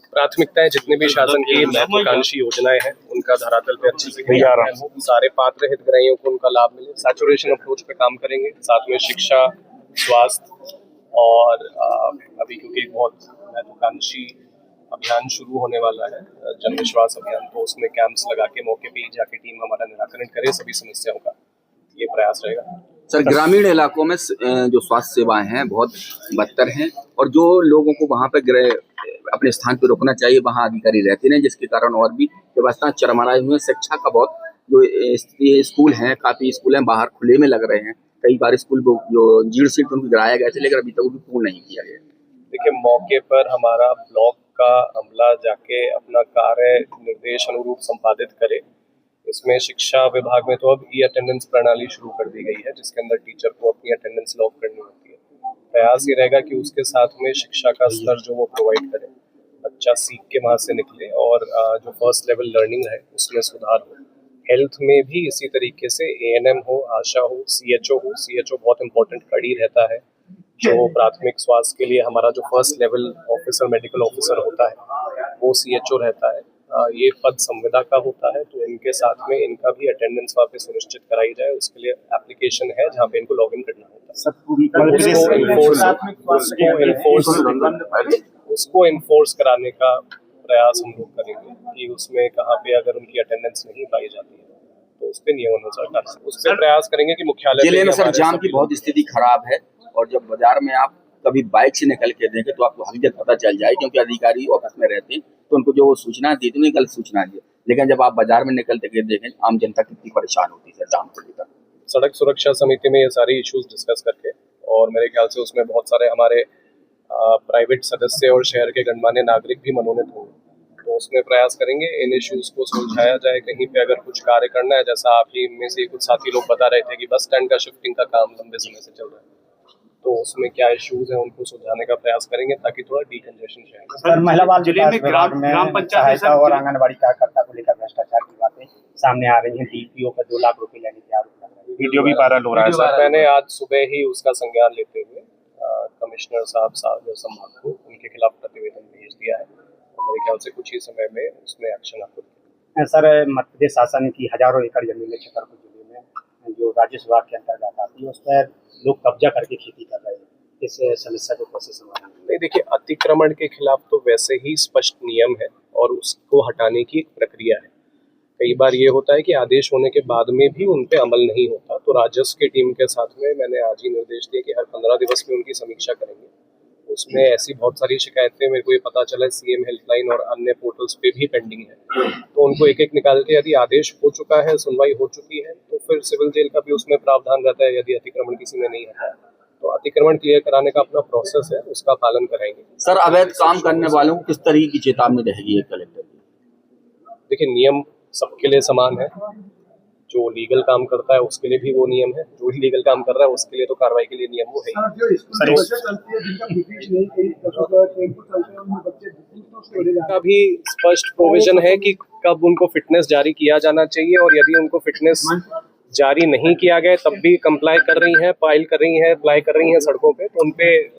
प्राथमिकताएं जितने भी शासन की महत्वाकांक्षी योजनाएं हैं उनका धरातल पे अच्छे से क्रियान्वयन हो, सारे पात्र हितग्राहियों को उनका लाभ मिले। सैचुरेशन अप्रोच पे काम करेंगे, साथ में शिक्षा, स्वास्थ्य और अभी क्योंकि एक बहुत महत्वाकांक्षी अभियान शुरू होने वाला है जन विश्वास अभियान, तो उसमें कैंप्स लगा के मौके पे जाके टीम हमारा निराकरण करे सभी समस्याओं का, ये प्रयास रहेगा। सर, ग्रामीण इलाकों में जो स्वास्थ्य सेवाएं हैं बहुत बदतर हैं और जो लोगों को वहां पे अपने स्थान पर रोकना चाहिए वहां अधिकारी रहते नहीं, जिसके कारण और भी व्यवस्था चरमराई हुई है। शिक्षा का बहुत जो स्कूल हैं, काफी स्कूल हैं बाहर खुले में लग रहे हैं, कई बार स्कूल जो जीरो सीट उनको गिराया गया था लेकिन अभी तक भी पूर्ण नहीं किया गया। देखिए, मौके पर हमारा ब्लॉक का अमला जाके अपना कार्य निर्देश अनुरूप संपादित करे। इसमें शिक्षा विभाग में तो अब ई अटेंडेंस प्रणाली शुरू कर दी गई है जिसके अंदर टीचर को अपनी अटेंडेंस लॉग करनी होती है। प्रयास ये रहेगा कि उसके साथ में शिक्षा का स्तर जो वो प्रोवाइड करे, बच्चा सीख के वहाँ से निकले और जो फर्स्ट लेवल लर्निंग है उसमें सुधार हो। हेल्थ में भी इसी तरीके से ANM हो, आशा हो, CHO हो। CHO बहुत इंपॉर्टेंट कड़ी रहता है जो प्राथमिक स्वास्थ्य के लिए हमारा जो first level officer medical officer होता है वो CHO रहता है। ये पद संविदा का होता है, तो इनके साथ में इनका भी अटेंडेंस वहाँ पे सुनिश्चित कराई जाए। उसके लिए एप्लीकेशन है जहाँ पे इनको लॉग इन करना होता है। उसको इन्फोर्स कराने का प्रयास हम लोग करेंगे कि उसमें कहाँ पे अगर उनकी अटेंडेंस नहीं पाई जाती है तो उस पर नियमानुसार उस पर प्रयास करेंगे कि मुख्यालय जिले में सर जाम की बहुत स्थिति खराब है और जब बाजार में आप कभी बाइक से निकल के देखें तो आपको हकीकत पता चल जाए, क्योंकि अधिकारी ऑफिस में रहते हैं तो उनको जो सूचना दी थी उन्हें गलत सूचना दी, लेकिन जब आप बाजार में निकल के देखें आम जनता कितनी परेशान होती है जाम को लेकर। सड़क सुरक्षा समिति में ये सारी इश्यूज डिस्कस करके, और मेरे ख्याल से उसमें बहुत सारे हमारे प्राइवेट सदस्य और शहर के गणमान्य नागरिक भी मनोनीत होंगे, तो उसमें प्रयास करेंगे इन इश्यूज को सुलझाया जाए। कहीं पे अगर कुछ कार्य करना है, जैसा आप ही में से कुछ साथी लोग बता रहे थे कि बस स्टैंड का शिफ्टिंग का काम लंबे समय से चल रहा है, तो उसमें क्या इश्यूज हैं उनको सुलझाने का प्रयास करेंगे ताकि थोड़ा डिकंजेशन शहर। सर, महिला बाल विकास विभाग में सहायता और आंगनबाड़ी कार्यकर्ता को लेकर भ्रष्टाचार की बातें सामने आ रही हैं। DPO पर 2 लाख रुपए लेने के आरोप लग रहे हैं, वीडियो भी वायरल हो रहा है। सर, मैंने आज सुबह ही उसका संज्ञान लेते हुए कमिश्नर साहब संभाग को उनके खिलाफ प्रतिवेदन भेज दिया है। मेरे ख्याल से कुछ ही समय में उसमें एक्शन आपको। सर, मध्य प्रदेश शासन की हजारों एकड़ जमीनें छतरपुर जिले में जो राजस्व विभाग के अंतर्गत आती है उस पर लोग कब्जा करके खेती कर रहे हैं, इस समस्या को कैसे समाधान? नहीं, देखिए, अतिक्रमण के खिलाफ तो वैसे ही स्पष्ट नियम है और उसको हटाने की एक प्रक्रिया है। कई बार ये होता है कि आदेश होने के बाद में भी उन पे अमल नहीं होता, तो राजस्व की टीम के साथ में मैंने आज ही निर्देश दिए कि हर 15 दिवस में उनकी समीक्षा करेंगे। उसमें ऐसी बहुत सारी शिकायतें मेरे को ये पता चला है CM हेल्पलाइन और अन्य पोर्टल्स पे भी पेंडिंग है, तो उनको एक एक निकाल के यदि आदेश हो चुका है, सुनवाई हो चुकी है, तो फिर सिविल जेल का भी उसमें प्रावधान रहता है। यदि अतिक्रमण किसी ने नहीं हटाया तो अतिक्रमण क्लियर कराने का अपना प्रोसेस है, उसका पालन कराएंगे। सर, अवैध काम करने वालों को किस तरीके की चेतावनी रहेगी कलेक्टर की? देखिए, नियम सबके लिए समान है। जो लीगल काम करता है उसके लिए भी वो नियम है, जो इलीगल काम कर रहा है उसके लिए तो कार्रवाई के लिए नियम वो है। का भी स्पष्ट प्रोविजन है कि कब उनको फिटनेस जारी किया जाना चाहिए, और यदि उनको फिटनेस जारी नहीं किया गया तब भी कंप्लाई कर रही हैं, फाइल कर रही हैं, अप्लाई कर रही हैं सड़कों पे, तो उनपे